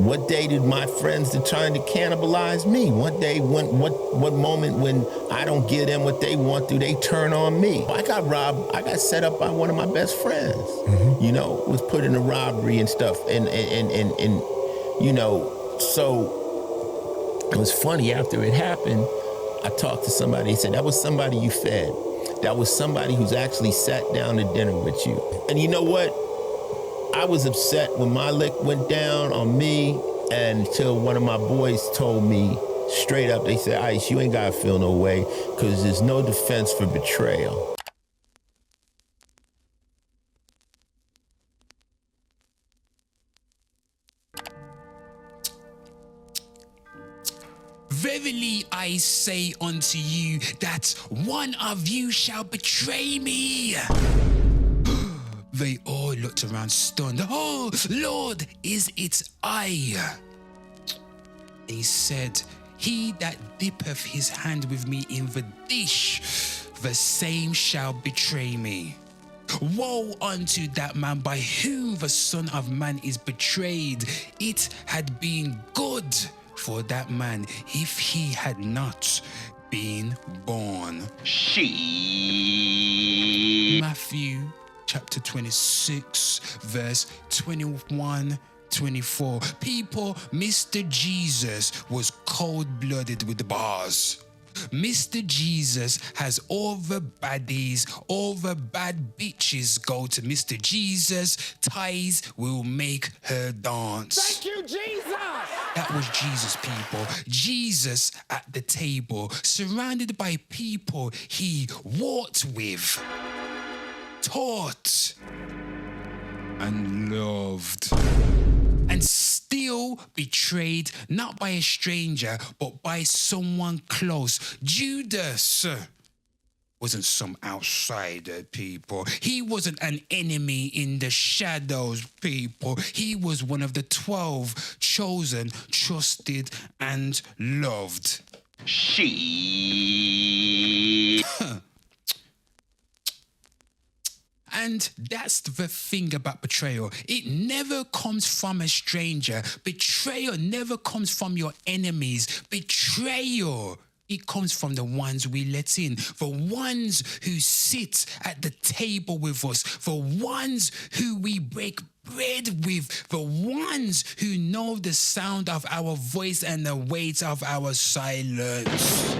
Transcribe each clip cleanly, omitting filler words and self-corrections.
What day did my friends that trying to cannibalize me? What moment when I don't give them what they want, do they turn on me? I got robbed. I got set up by one of my best friends. You know, was put in a robbery and stuff, and you know, so it was funny. After it happened, I talked to somebody. He said that was somebody you fed. That was somebody who's actually sat down to dinner with you. And you know what? I was upset when my lick went down on me, until one of my boys told me straight up, they said, Ice, you ain't gotta feel no way, because there's no defense for betrayal. Verily I say unto you that one of you shall betray me. They all looked around stunned. Oh, Lord, is it I? He said, he that dippeth his hand with me in the dish, the same shall betray me. Woe unto that man by whom the Son of Man is betrayed. It had been good for that man if he had not been born. Matthew chapter 26, verse 21-24. People, Mr. Jesus was cold-blooded with the bars. Mr. Jesus has all the baddies, all the bad bitches go to Mr. Jesus. Ties will make her dance. Thank you, Jesus! That was Jesus, people. Jesus at the table, surrounded by people he walked with, taught, and loved. And still betrayed, not by a stranger, but by someone close. Judas wasn't some outsider, people. He wasn't an enemy in the shadows, people. He was one of the 12 chosen, trusted, and loved. And that's the thing about betrayal. It never comes from a stranger. Betrayal never comes from your enemies. Betrayal, it comes from the ones we let in, the ones who sit at the table with us, the ones who we break bread with, the ones who know the sound of our voice and the weight of our silence.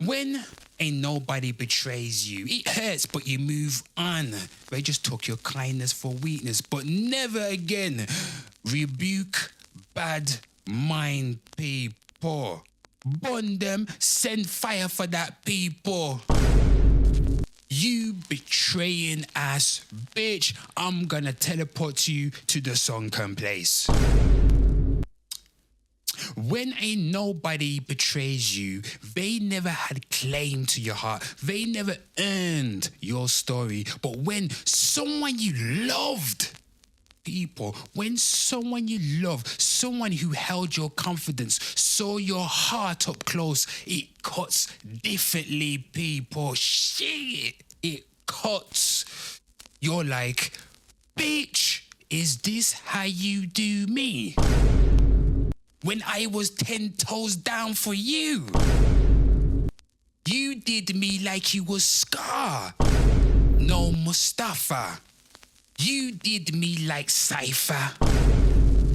When ain't nobody betrays you, it hurts, but you move on. They just took your kindness for weakness, but never again rebuke bad mind people. Burn them, send fire for that people. You betraying ass bitch, I'm gonna teleport you to the sunken place. When ain't nobody betrays you, they never had claim to your heart. They never earned your story. But when someone you loved, people, when someone you love, someone who held your confidence, saw your heart up close, it cuts differently, people. Shit, it cuts. You're like, bitch, is this how you do me? When I was 10 toes down for you, you did me like you was Scar, no Mustafa. You did me like Cypher,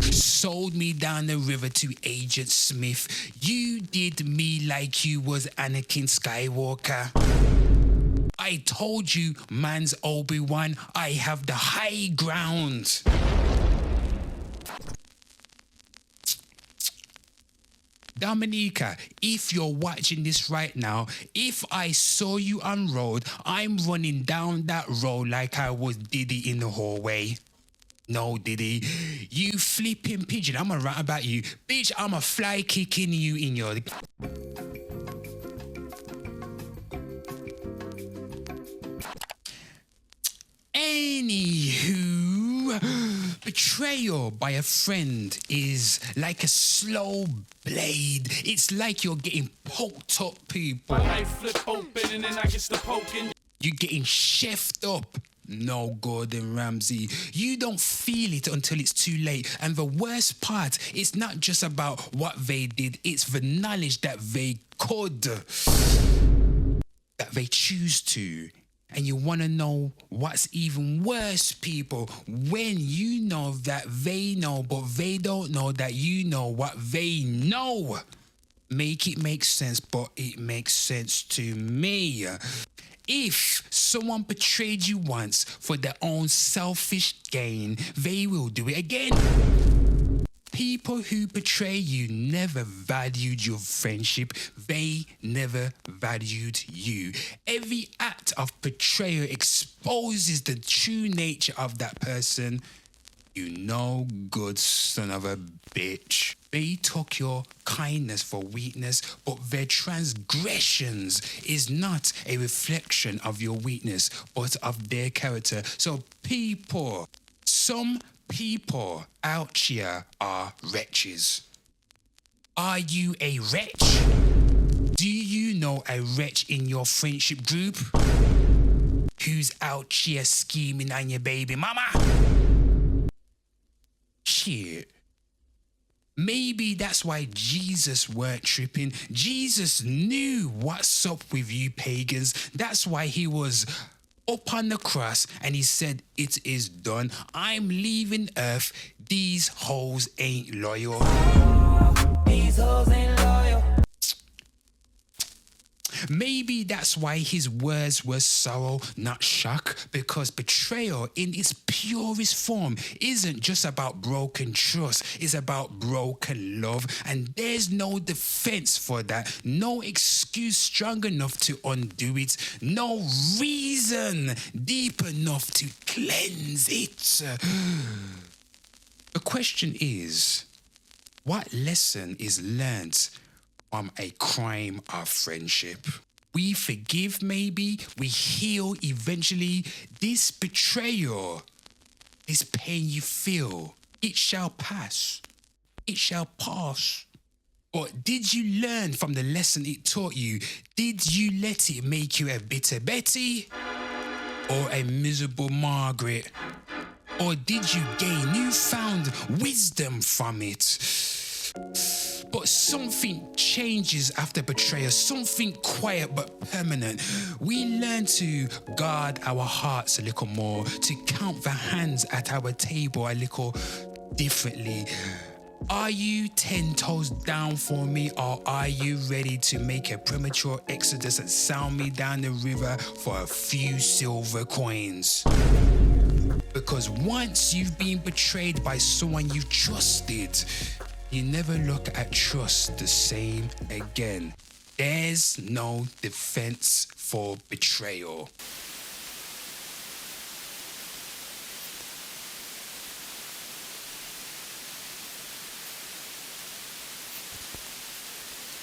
sold me down the river to Agent Smith. You did me like you was Anakin Skywalker. I told you, man's Obi-Wan, I have the high ground. Dominica, if you're watching this right now, if I saw you on road, I'm running down that road like I was Diddy in the hallway. No, Diddy, you flipping pigeon, I'ma rant about you. Bitch, I'ma fly kicking you in your... Anywho, betrayal by a friend is like a slow blade. It's like you're getting poked up, people. My life flip open and then I get to poking. You're getting chefed up. No, Gordon Ramsay. You don't feel it until it's too late. And the worst part, it's not just about what they did, it's the knowledge that they could, that they choose to. And you want to know what's even worse, people, when you know that they know, but they don't know that you know what they know. Make it make sense, but it makes sense to me. If someone betrayed you once for their own selfish gain, they will do it again. People who betray you never valued your friendship. They never valued you. Every act of betrayal exposes the true nature of that person. You no good son of a bitch. They took your kindness for weakness, but their transgressions is not a reflection of your weakness, but of their character. So people, some people out here are wretches. Are you a wretch? Do you know a wretch in your friendship group who's out here scheming on your baby mama? Shit. Maybe that's why Jesus weren't tripping. Jesus knew what's up with you pagans. That's why he was up on the cross and he said, "It is done. I'm leaving earth. These hoes ain't loyal." These hoes ain't loyal. Maybe that's why his words were sorrow, not shock, because betrayal in its purest form isn't just about broken trust, it's about broken love. And there's no defense for that, no excuse strong enough to undo it, no reason deep enough to cleanse it. The question is, what lesson is learnt from a crime of friendship? We forgive maybe, we heal eventually. This betrayal, this pain you feel, it shall pass. It shall pass. But did you learn from the lesson it taught you? Did you let it make you a bitter Betty? Or a miserable Margaret? Or did you gain newfound wisdom from it? But something changes after betrayal, something quiet but permanent. We learn to guard our hearts a little more, to count the hands at our table a little differently. Are you 10 toes down for me, or are you ready to make a premature exodus and sound me down the river for a few silver coins? Because once you've been betrayed by someone you trusted, you never look at trust the same again. There's no defense for betrayal.